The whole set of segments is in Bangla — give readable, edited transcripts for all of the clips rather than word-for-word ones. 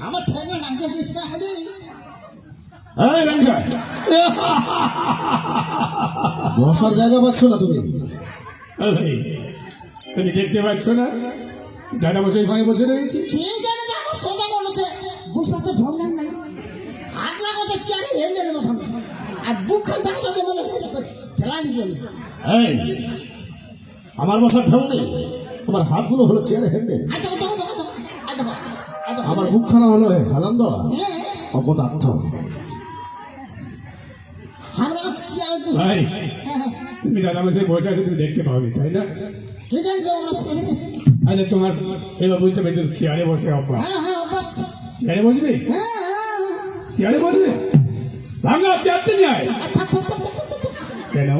আমার ঠেঙ্গা নাকে দিস না হাবি বসার জায়গা পাচ্ছ না তুমি? তুমি দেখতে পাচ্ছ না দাদা বসে ওখানে বসে রয়েছে? ঠিক আছে দেখো সোজা বলেছে বুঝতে পারছো ভঙ্গান নাই আগলা করছে চেয়ারে হেলে নেবো সামনে আর বুকখান দেখা যাবে মনে ঠেলা নিবি এই আমার বসার ঢেউ নেই, তোমার হাতগুলো হলো চেয়ারে হেঁটে, আমার বুকখানা হলো হালান দেওয়া অপদার্থ। ভাই তুমি দাদা বসে বসে আছে, তুমি দেখতে পাওনি তাই না? আচ্ছা তোমার এবার বুঝতে পারছি চেয়ারে বসে অভ্যাস। চেয়ারে বসবে, চেয়ারে বসবে, ভাঙা চেয়ারটা নিয়ে আয়। কেন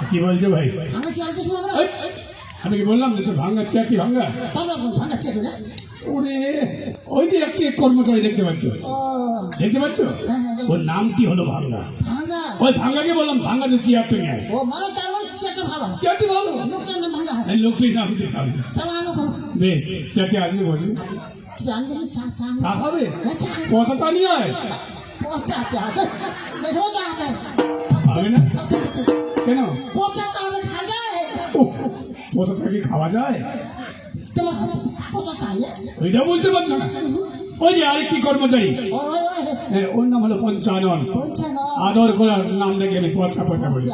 কি বলছো ভাই? আমি কি বললাম যে তোর ভাঙা চেয়ারটি ভাঙা? ওরে ওই যে একটি কর্মচারী দেখতে পাচ্ছ, দেখতে পাচ্ছ ওর নামটি হলো ভাঙ্গা। ওই ভাঙ্গাকে বললাম ভাঙ্গা যে চেয়ারটা নিয়ে আয়। চেয়ারটি ভালো, লোকটির নামটি ভালো। বেশ চেয়ারটি আসবে বসবে, চা খাবে, কথা চা নিয়ে আয়। হবে না কেন? পচা চা কি খাওয়া যায়? ওইটা বলতে পারছো না? ওই যে আরেকটি কর্মচারী, ওর নাম হলো পঞ্চানন, আদর করার নাম দেখে আমি পচা পচা বলি।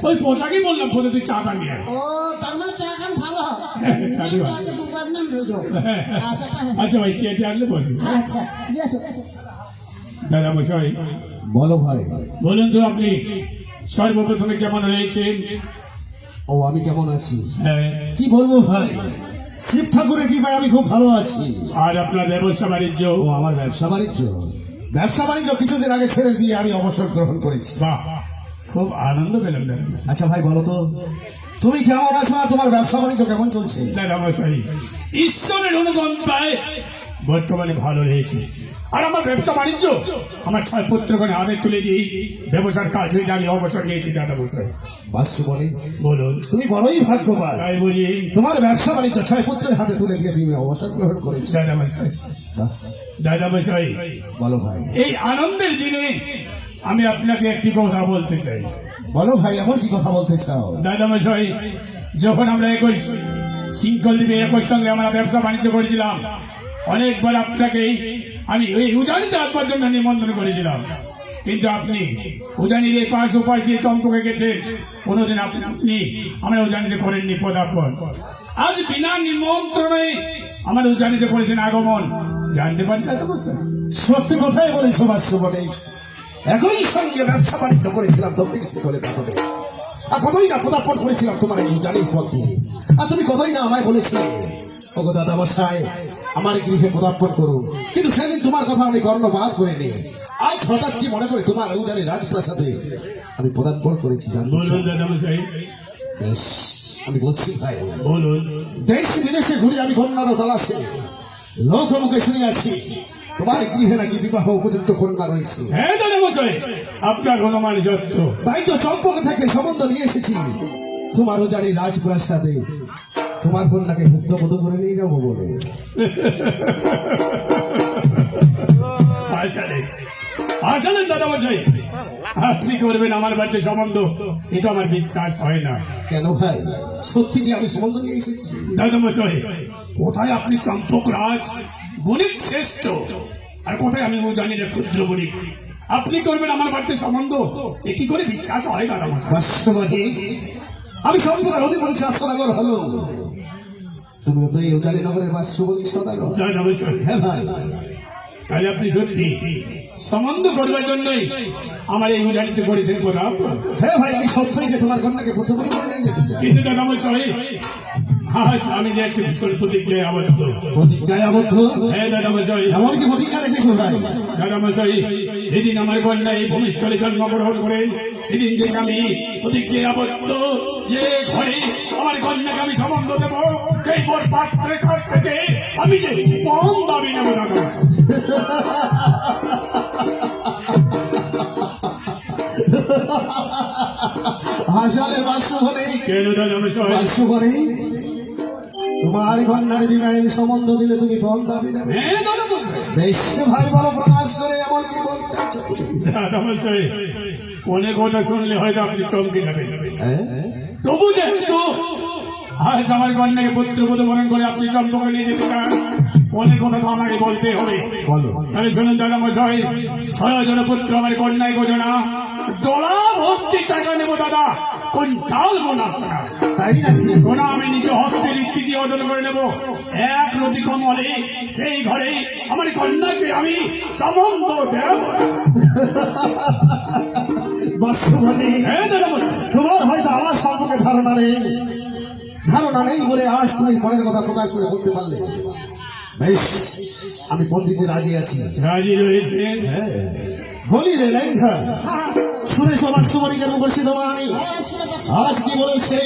ওই পচাকে বললাম পচা তুই চাটা নিয়ে আয়। আচ্ছা ভাই চেয়ারটি আনলে বসে। দাদা মশাই বলো ভাই। বলুন তো আপনি সর্বপ্রথমে কেমন রয়েছেন? ও আমি কেমন আছি? হ্যাঁ কি বলবো ভাই, শিব ঠাকুরের কৃপায় আমি খুব ভালো আছি। আর আপনার ব্যবসা বাণিজ্য? ও আমার ব্যবসা বাণিজ্য কিছুদিন আগে ছেড়ে দিয়ে আমি অবসর গ্রহণ করেছি। বাহ, খুব আনন্দ পেলাম দাদা। আচ্ছা ভাই বলো তো তুমি কেমন আছো আর তোমার ব্যবসা বাণিজ্য কেমন চলছে? দাদা মশাই ঈশ্বরের অনুকম্পায় বর্তমানে ভালো রয়েছে। আর আমার ব্যবসা বাণিজ্য আমার 6 পুত্রগণে হাতে তুলে দিয়ে ব্যবসার কাজ হয়ে আমি অবসর নিয়েছি দাদা মশাই। বাসু বলে বলুন। তুমি বড়ই ভাগ্যবান, তাই বুঝি তোমার ব্যবসা বাণিজ্য 6 পুত্রের হাতে তুলে দিয়ে তুমি অবসর গ্রহণ করেছো। দাদা মশাই, দাদা মশাই বলো ভাই। এই আনন্দের দিনে আমি আপনাকে একটি কথা বলতে চাই। বলো ভাই, এমন কি কথা বলতে চাও? দাদা মশাই যখন আমরা শৃঙ্খল দ্বীপে একই সঙ্গে আমরা ব্যবসা বাণিজ্য করেছিলাম, অনেকবার আপনাকে আমি ওই উজানিতে আসবার জন্য নিমন্ত্রণ করেছিলাম, কিন্তু আপনি উজানির এই পাশ ওপাশ দিয়ে চম্পকে গেছেন, কোনোদিন আপনি আমরা উজানিতে করেননি পদার্পণ। আজ বিনা নিমন্ত্রণে আমার উজানিতে করেছেন আগমন, জানতে পারি দাদা মশাই? সত্যি কথাই বলেছো বাসু বলে, একই সঙ্গে ব্যবসা বাণিজ্য করেছিলাম দক্ষিণ শিখরে কাটবে, আর কতই না পদার্পণ করেছিলাম তোমার এই উজানির পথ দিয়ে, আর তুমি কতই না আমায় বলেছিলে ওগো দাদা মশাই আমার গৃহে পদার্পণ করুন, কিন্তু সেদিন তোমার কথা আমি কর্ণপাত করিনি। আজ হঠাৎ কি মনে করে তোমার উজানি রাজপ্রাসাদে আমি পদার্পণ করেছি। বলুন দাদা মশাই। বেশ আমি বলছি ভাই, বলুন। দেশ বিদেশে ঘুরে আমি কন্যার তালাশে লোকমুখে শুনিয়াছি তোমার গৃহে নাকি বিবাহ উপযুক্ত কন্যা রয়েছে। হ্যাঁ দাদা মশাই, আপনার অনুমান সত্য। তাই তো চম্পক থেকে সম্বন্ধ নিয়ে এসেছি তোমার উজানি রাজপ্রাসাদে তোমার কন্যাকে ভুক্তবোধ করে নিয়ে যাবো বলে। আসলে দাদা মশাই আপনি করবেন আমার বাড়িতে সম্বন্ধ, এটা আমার বিশ্বাস হয় না। কেন ভাই, সত্যি যে আমি সম্বন্ধ নিয়ে এসেছি। দাদা মশাই কোথায় আপনি চম্পক রাজ বণিক শ্রেষ্ঠ, আর কোথায় আমি জানি না ক্ষুদ্র বণিক? আপনি করবেন আমার বাড়িতে সম্বন্ধ, এ কি করে বিশ্বাস হয় দাদা মশাই? বাস্তবে আমি চম্পকের অধিপতি সদাগর হলো, তুমি তো এই উজানি নগরের বাস্যবতী সদাগর। দাদা মশাই হ্যাঁ ভাই, তাহলে আপনি সত্যি সম্বন্ধ করবার জন্যই আমার এই উজানিতে করেছেন পদার্পণ? হ্যাঁ ভাই, আমি সত্যই যে তোমার কন্যাকে ভুক্তবোধ করে নিয়ে যেতে চাই। কিন্তু দাদা মশাই আজ আমি যে একটি ভীষণ প্রতিজ্ঞায় আবদ্ধ। প্রতিজ্ঞায় আবদ্ধ? হ্যাঁ দাদা মশাই। এমন কি প্রতিজ্ঞা রেখেছো ভাই? দাদা মশাই যেদিন আমার কন্যা এই ভূমিস্থলে জন্মগ্রহণ করেন সেদিন থেকে আমি প্রতিজ্ঞায় আবদ্ধ যে ঘরে আমার কন্যাকে আমি সম্বন্ধ দেব, সেই পর পাত্রের কাছ থেকে আমি যে পণ দাবি নেব দাদা। আসলে বাস্তবনে কেন দাদা মশাই? বাস্তবনে তোমার কন্যার বিবাহের সম্বন্ধ দিলে তুমি ফল দাবি নেবে। হ্যাঁ দাদামশাই। বেশ ভাই বলো প্রকাশ করে এমন কি বলতে চাচ্ছ তুমি? দাদামশাই, ফোনে কথা শুনলে হয়তো আপনি চমকে যাবেন। হ্যাঁ? তবু যেহেতু আজ আমার কন্যাকে পুত্রবধূ বরণ করে আপনি চম্পকে নিয়ে যেতে চান, ফোনের কথা তো আমাকে বলতে হবে। বলো। তাহলে শুনুন দাদামশাই, 6 জন পুত্র আমার কন্যায় গোজনা, ডলা ভর্তি টাকা নেবো দাদা, কুইন্টাল মোনা সোনা। তাই নাকি? সোনা আমি নিজে হস্তে রীতি দিয়ে অর্জন করে নেবো। এক রতি কম হলে সেই ঘরে আমার কন্যাকে আমি সম্বন্ধ দেব। বাস্তবানী হ্যাঁ দাদামশাই। তোমার হয়তো আমার সম্পর্কে ধারণা নেই বলে আজ তুমি মনের কথা প্রকাশ করে বলতে পারলে। বেশ, আমি পন্ডিতে রাজি আছি। রাজি রয়েছে? হ্যাঁ, বলি রে লেঙ্গা, শুনে সবার সুমনিকের মুখর্ষিত বাণী আজ কি বলেছে?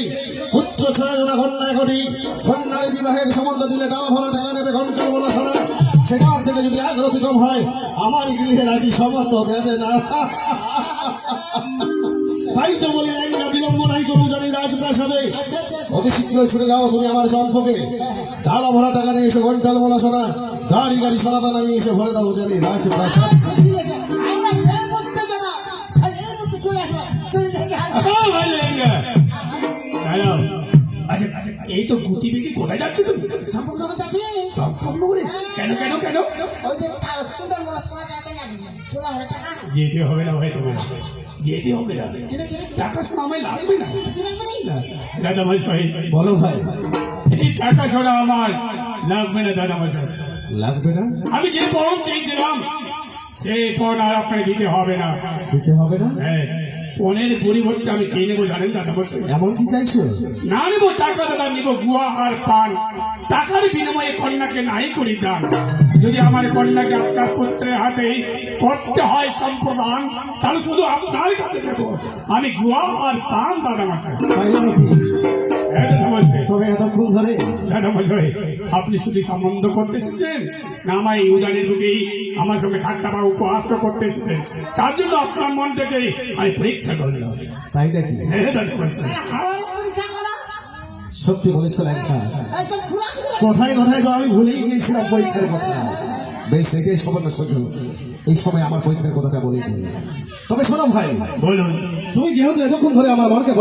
পুত্র 6 জন কন্যা করি, কন্যার বিবাহের সম্বন্ধ দিলে ডালা ভরা টাকা নেবে, ঘন্টা বলা ছাড়া। সেখান থেকে যদি এক রতি কম হয় আমার গৃহে রাজি সম্বন্ধ দেবে না। তাই তো বলি লেঙ্গা, বিলম্ব নাই করবো জানি রাজপ্রাসাদে। অতি শীঘ্রই ছুটে যাও তুমি আমার সম্পর্কে, ডালা ভরা টাকা নিয়ে এসে ঘন্টাল বলা শোনা, গাড়ি গাড়ি সোনাদানা নিয়ে এসে ভরে দাও জানি রাজপ্রাসাদ। ভাই লেঙ্গা, দাঁড়াও। আচ্ছা আচ্ছা, এই তো গুটি বেগে কোথায় যাচ্ছ তুমি? সম্পূর্ণ চাচ্ছি সম্পূর্ণ করে? কেন কেন কেন? ওই যে কুন্ডল বলা শোনা যাচ্ছে না, তোলা হলে টাকা যেতে হবে না ভাই, তোমার যেতে হবে না। কিনে কিনে টাকা শোনা আমায় লাগবে না। কিছু লাগবে নেই। দাদামশাই, বলো ভাই। এই টাকা শোনা আমার লাগবে না দাদামশাই। লাগবে না? আমি যে পণ চেয়েছিলাম সেই পণ আর আপনাকে দিতে হবে না। দিতে হবে না? হ্যাঁ, পণের পরিবর্তে আমি কে নেবো জানেন দাদামশাই? এমন কি চাইছো? না নেবো টাকা দাদা, নেবো গুয়া আর পান। টাকার বিনিময়ে কন্যাকে নাই করি দান। যদি আমার কন্যাকে আপনার পুত্রের হাতে করতে হয় সম্প্রদান, তাহলে শুধু আপনার কাছে নেবো আমি গুয়া আর পান দাদামশাই। তাই নাকি? হ্যাঁ দাদামশাই। তবে এতক্ষণ ধরে দাদামশাই, আপনি শুধু সম্বন্ধ করতে এসেছেন না আমার এই উদানের বুকেই আমার সঙ্গে ঠাট্টা বা উপহাস করতে এসেছেন? তার জন্য আপনার মনটাকে আমি পরীক্ষা করলাম। তাই নাকি? হ্যাঁ দাদামশাই। হাওয়ার পরীক্ষা করা সত্যি বলেছো লেখা। একদম খোলা কথায় কথায় তো আমি ভুলেই গিয়েছিলাম পরীক্ষার কথা। বেশ, এটাই সবার সহ্য। এই সময় আমার পরীক্ষার কথাটা বলে দিই। তবে শোনো ভাই, বলুন। তুমি যেহেতু এতক্ষণ ধরে আমার মনকে